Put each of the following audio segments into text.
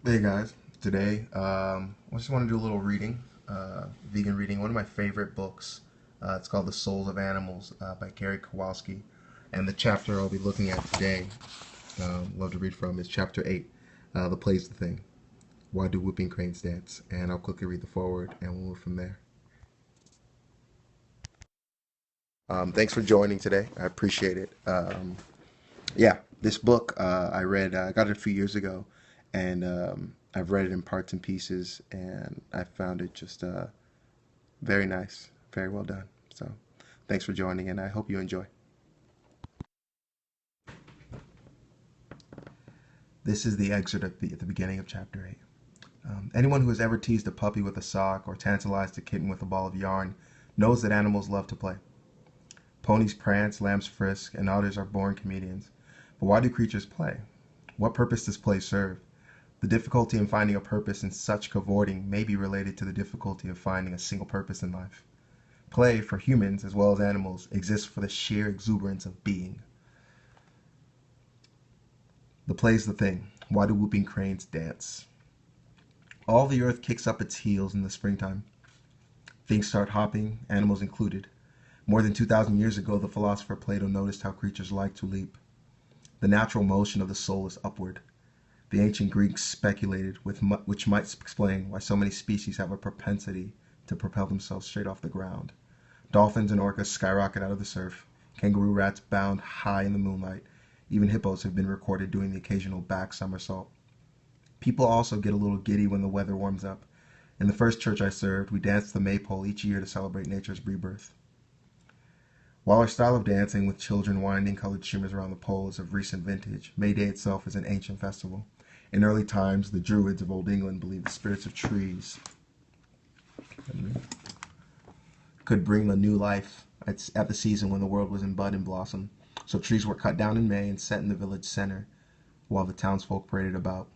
Hey guys, today I just want to do a little reading, vegan reading. One of my favorite books. It's called The Souls of Animals by Gary Kowalski, and the chapter I'll be looking at today, love to read from, is chapter 8, The Plays the Thing. Why do whooping cranes dance? And I'll quickly read the foreword, and we'll move from there. Thanks for joining today. I appreciate it. Yeah, this book I got it a few years ago, and I've read it in parts and pieces, and I found it just very nice, very well done. So, thanks for joining, and I hope you enjoy. This is the excerpt at the beginning of chapter 8. Anyone who has ever teased a puppy with a sock or tantalized a kitten with a ball of yarn knows that animals love to play. Ponies prance, lambs frisk, and otters are born comedians. But why do creatures play? What purpose does play serve? The difficulty in finding a purpose in such cavorting may be related to the difficulty of finding a single purpose in life. Play, for humans as well as animals, exists for the sheer exuberance of being. The play's the thing. Why do whooping cranes dance? All the earth kicks up its heels in the springtime. Things start hopping, animals included. More than 2,000 years ago, the philosopher Plato noticed how creatures like to leap. The natural motion of the soul is upward. The ancient Greeks speculated, which might explain why so many species have a propensity to propel themselves straight off the ground. Dolphins and orcas skyrocket out of the surf. Kangaroo rats bound high in the moonlight. Even hippos have been recorded doing the occasional back somersault. People also get a little giddy when the weather warms up. In the first church I served, we danced the maypole each year to celebrate nature's rebirth. While our style of dancing, with children winding colored streamers around the pole, is of recent vintage, May Day itself is an ancient festival. In early times, the Druids of Old England believed the spirits of trees could bring a new life at the season when the world was in bud and blossom. So trees were cut down in May and set in the village center while the townsfolk paraded about.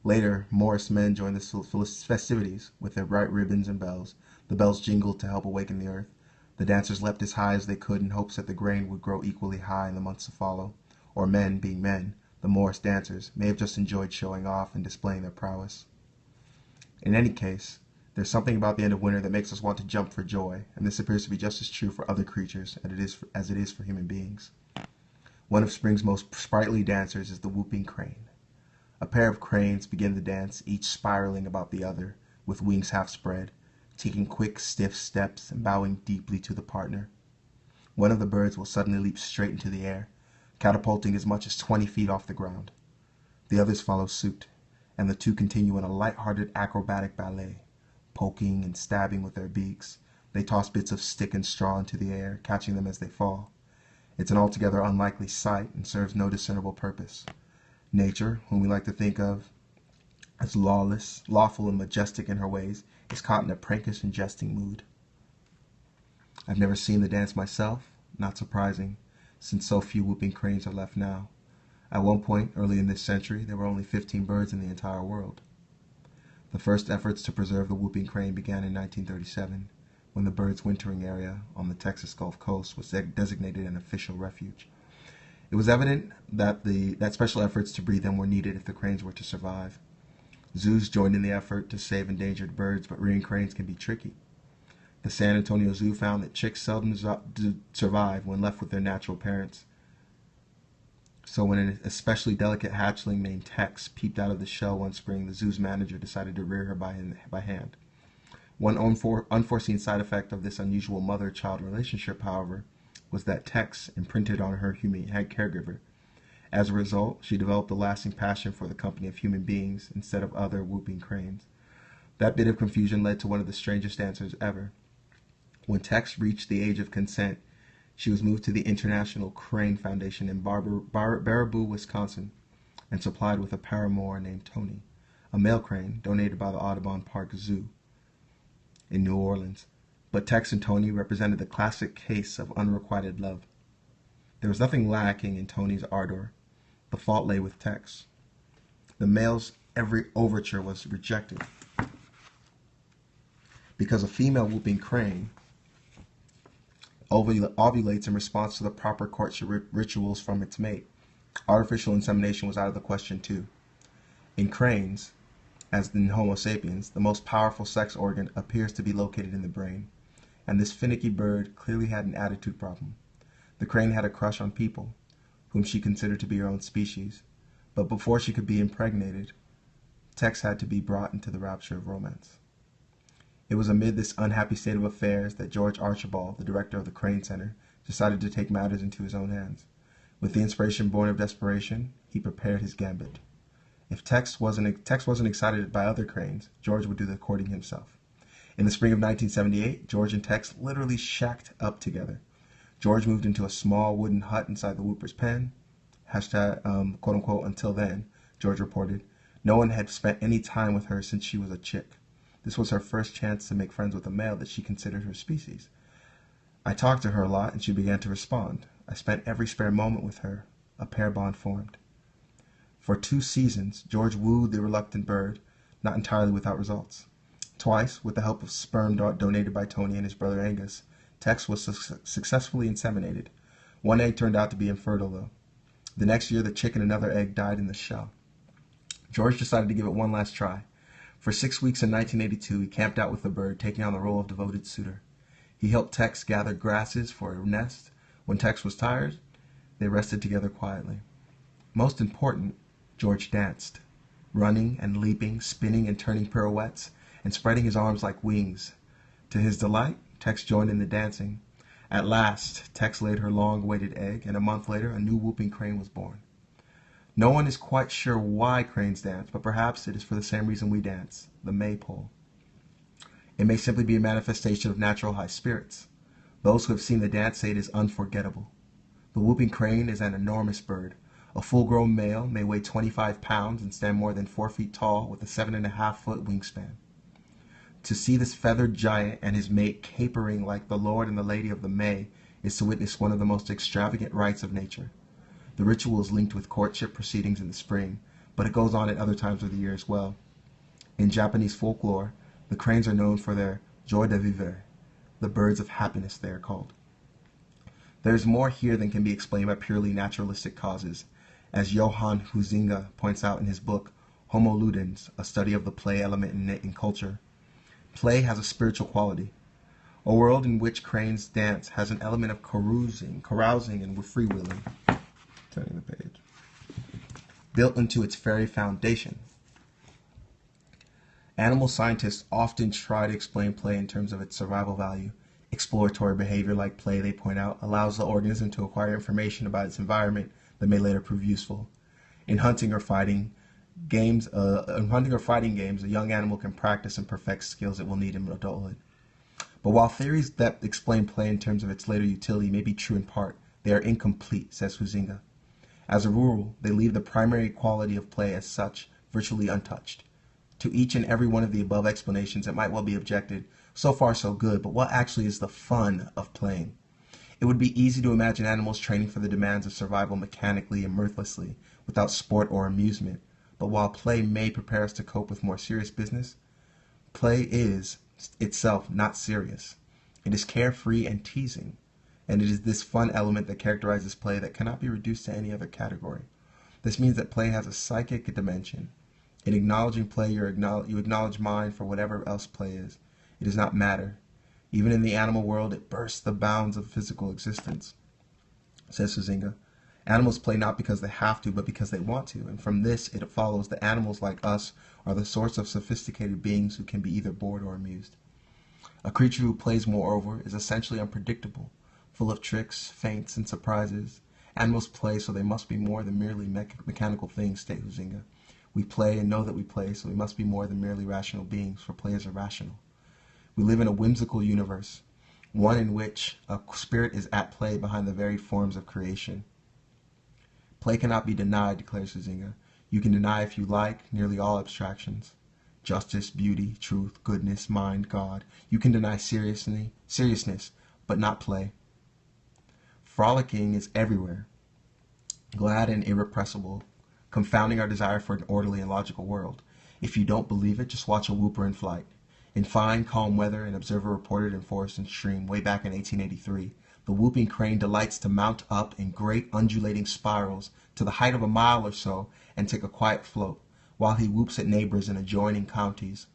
Later, Morris men joined the festivities with their bright ribbons and bells. The bells jingled to help awaken the earth. The dancers leapt as high as they could in hopes that the grain would grow equally high in the months to follow. Or men, being men, the Morris dancers, may have just enjoyed showing off and displaying their prowess. In any case, there's something about the end of winter that makes us want to jump for joy, and this appears to be just as true for other creatures as it is for human beings. One of spring's most sprightly dancers is the whooping crane. A pair of cranes begin the dance, each spiraling about the other, with wings half spread, taking quick, stiff steps and bowing deeply to the partner. One of the birds will suddenly leap straight into the air, catapulting as much as 20 feet off the ground. The others follow suit, and the two continue in a light-hearted acrobatic ballet, poking and stabbing with their beaks. They toss bits of stick and straw into the air, catching them as they fall. It's an altogether unlikely sight and serves no discernible purpose. Nature, whom we like to think of as lawless, lawful, and majestic in her ways, is caught in a prankish and jesting mood. I've never seen the dance myself, not surprising, since so few whooping cranes are left now. At one point, early in this century, there were only 15 birds in the entire world. The first efforts to preserve the whooping crane began in 1937, when the bird's wintering area on the Texas Gulf Coast was designated an official refuge. It was evident that special efforts to breed them were needed if the cranes were to survive. Zoos joined in the effort to save endangered birds, but rearing cranes can be tricky. The San Antonio Zoo found that chicks seldom survive when left with their natural parents. So when an especially delicate hatchling named Tex peeped out of the shell one spring, the zoo's manager decided to rear her by hand. One unforeseen side effect of this unusual mother-child relationship, however, was that Tex imprinted on her human caregiver. As a result, she developed a lasting passion for the company of human beings instead of other whooping cranes. That bit of confusion led to one of the strangest answers ever. When Tex reached the age of consent, she was moved to the International Crane Foundation in Baraboo, Wisconsin, and supplied with a paramour named Tony, a male crane donated by the Audubon Park Zoo in New Orleans. But Tex and Tony represented the classic case of unrequited love. There was nothing lacking in Tony's ardor. The fault lay with Tex. The male's every overture was rejected. Because a female whooping crane ovulates in response to the proper courtship rituals from its mate, artificial insemination was out of the question too. In cranes, As in Homo sapiens, the most powerful sex organ appears to be located in the brain, and this finicky bird clearly had an attitude problem. The crane had a crush on people, whom she considered to be her own species, but before she could be impregnated, Tex had to be brought into the rapture of romance. It was amid this unhappy state of affairs that George Archibald, the director of the Crane Center, decided to take matters into his own hands. With the inspiration born of desperation, he prepared his gambit. If Tex wasn't excited by other cranes, George would do the courting himself. In the spring of 1978, George and Tex literally shacked up together. George moved into a small wooden hut inside the Whooper's pen. Hashtag, quote unquote, until then, George reported, no one had spent any time with her since she was a chick. This was her first chance to make friends with a male that she considered her species. I talked to her a lot, and she began to respond. I spent every spare moment with her. A pair bond formed. For 2 seasons, George wooed the reluctant bird, not entirely without results. Twice, with the help of sperm donated by Tony and his brother Angus, Tex was successfully inseminated. One egg turned out to be infertile, though. The next year, the chick and another egg died in the shell. George decided to give it one last try. For 6 weeks in 1982, he camped out with the bird, taking on the role of devoted suitor. He helped Tex gather grasses for a nest. When Tex was tired, they rested together quietly. Most important, George danced, running and leaping, spinning and turning pirouettes, and spreading his arms like wings. To his delight, Tex joined in the dancing. At last, Tex laid her long-awaited egg, and a month later, a new whooping crane was born. No one is quite sure why cranes dance, but perhaps it is for the same reason we dance, the maypole. It may simply be a manifestation of natural high spirits. Those who have seen the dance say it is unforgettable. The whooping crane is an enormous bird. A full-grown male may weigh 25 pounds and stand more than 4 feet tall with a 7.5-foot wingspan. To see this feathered giant and his mate capering like the Lord and the Lady of the May is to witness one of the most extravagant rites of nature. The ritual is linked with courtship proceedings in the spring, but it goes on at other times of the year as well. In Japanese folklore, the cranes are known for their joie de vivre, the birds of happiness they are called. There is more here than can be explained by purely naturalistic causes, as Johann Huizinga points out in his book Homo Ludens, a study of the play element in culture. Play has a spiritual quality. A world in which cranes dance has an element of carousing, and freewheeling. Turning the page. Built into its very foundation. Animal scientists often try to explain play in terms of its survival value. Exploratory behavior like play, they point out, allows the organism to acquire information about its environment that may later prove useful. In hunting or fighting games, a young animal can practice and perfect skills it will need in adulthood. But while theories that explain play in terms of its later utility may be true in part, they are incomplete, says Huizinga. As a rule, they leave the primary quality of play as such virtually untouched. To each and every one of the above explanations, it might well be objected, so far so good, but what actually is the fun of playing? It would be easy to imagine animals training for the demands of survival mechanically and mirthlessly, without sport or amusement. But while play may prepare us to cope with more serious business, play is itself not serious. It is carefree and teasing, and it is this fun element that characterizes play that cannot be reduced to any other category. This means that play has a psychic dimension. In acknowledging play, you acknowledge mind for whatever else play is. It does not matter. Even in the animal world, it bursts the bounds of physical existence, says Huizinga. Animals play not because they have to, but because they want to, and from this it follows that animals like us are the sorts of sophisticated beings who can be either bored or amused. A creature who plays, moreover, is essentially unpredictable, full of tricks, feints, and surprises. Animals play, so they must be more than merely mechanical things, states Huizinga. We play and know that we play, so we must be more than merely rational beings, for play is irrational. We live in a whimsical universe, one in which a spirit is at play behind the very forms of creation. Play cannot be denied, declares Huizinga. You can deny, if you like, nearly all abstractions. Justice, beauty, truth, goodness, mind, God. You can deny seriousness, but not play. Frolicking is everywhere, glad and irrepressible, confounding our desire for an orderly and logical world. If you don't believe it, just watch a whooper in flight. In fine, calm weather, an observer reported in Forest and Stream way back in 1883, the whooping crane delights to mount up in great undulating spirals to the height of a mile or so and take a quiet float. while he whoops at neighbors in adjoining counties.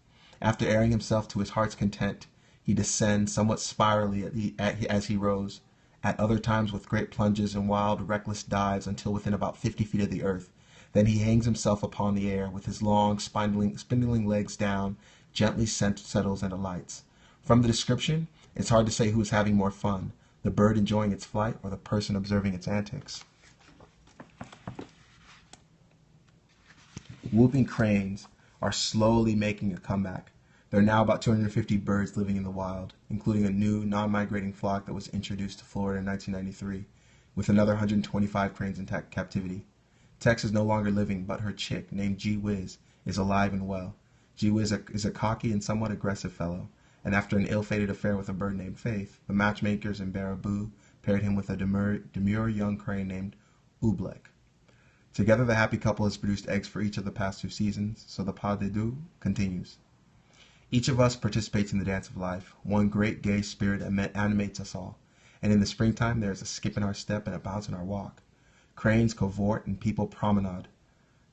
After airing himself to his heart's content, he descends somewhat spirally as he rose, at other times with great plunges and wild, reckless dives until within about 50 feet of the earth. Then he hangs himself upon the air, with his long, spindling legs down, gently settles and alights. From the description, it's hard to say who is having more fun, the bird enjoying its flight or the person observing its antics. Whooping cranes are slowly making a comeback. There are now about 250 birds living in the wild, including a new non-migrating flock that was introduced to Florida in 1993, with another 125 cranes in captivity. Tex is no longer living, but her chick, named Gee Whiz, is alive and well. Gee Whiz is a cocky and somewhat aggressive fellow, and after an ill-fated affair with a bird named Faith, the matchmakers in Baraboo paired him with a demure young crane named Oobleck. Together, the happy couple has produced eggs for each of the past 2 seasons, so the pas de deux continues. Each of us participates in the dance of life. One great gay spirit animates us all, and in the springtime there is a skip in our step and a bounce in our walk. Cranes cavort and people promenade,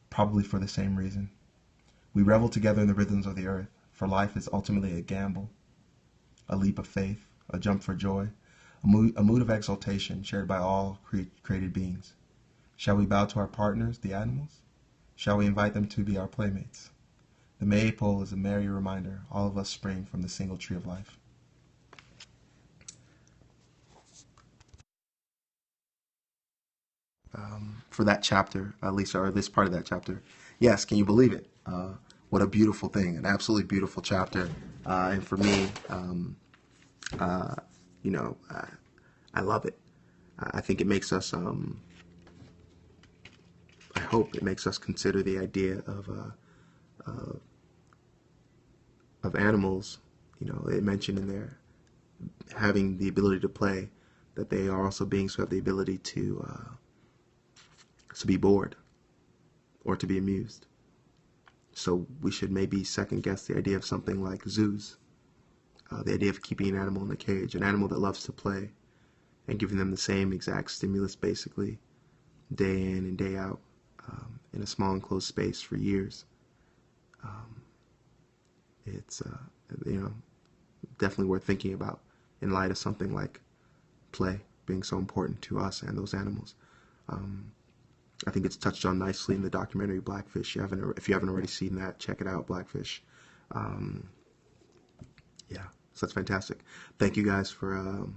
probably for the same reason. We revel together in the rhythms of the earth, for life is ultimately a gamble, a leap of faith, a jump for joy, a mood of exaltation shared by all created beings. Shall we bow to our partners, the animals? Shall we invite them to be our playmates? The maypole is a merry reminder all of us spring from the single tree of life. For that chapter, at least, or this part of that chapter, yes, can you believe it? What a beautiful thing, an absolutely beautiful chapter. And for me, you know, I love it. I think it makes us, I hope it makes us consider the idea of animals. You know, it mentioned in there having the ability to play, that they are also beings who have the ability to be bored or to be amused. So we should maybe second guess the idea of something like zoos, the idea of keeping an animal in a cage, an animal that loves to play, and giving them the same exact stimulus basically day in and day out, in a small enclosed space for years. It's you know, definitely worth thinking about in light of something like play being so important to us and those animals. I think it's touched on nicely in the documentary Blackfish. If you haven't already seen that, check it out, Blackfish. Yeah, so that's fantastic. Thank you guys for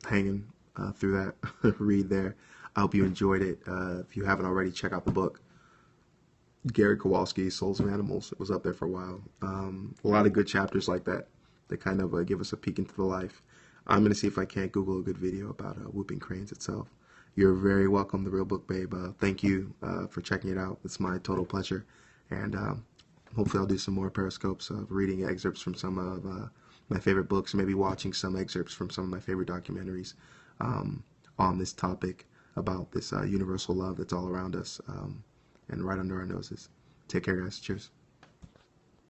hanging through that read there. I hope you enjoyed it. If you haven't already, check out the book. Gary Kowalski's Souls of Animals. It was up there for a while. A lot of good chapters like that kind of give us a peek into the life. I'm going to see if I can't Google a good video about whooping cranes itself. You're very welcome, The Real Book Babe. Thank you for checking it out. It's my total pleasure. And hopefully I'll do some more periscopes of reading excerpts from some of my favorite books, or maybe watching some excerpts from some of my favorite documentaries on this topic about this universal love that's all around us and right under our noses. Take care, guys. Cheers.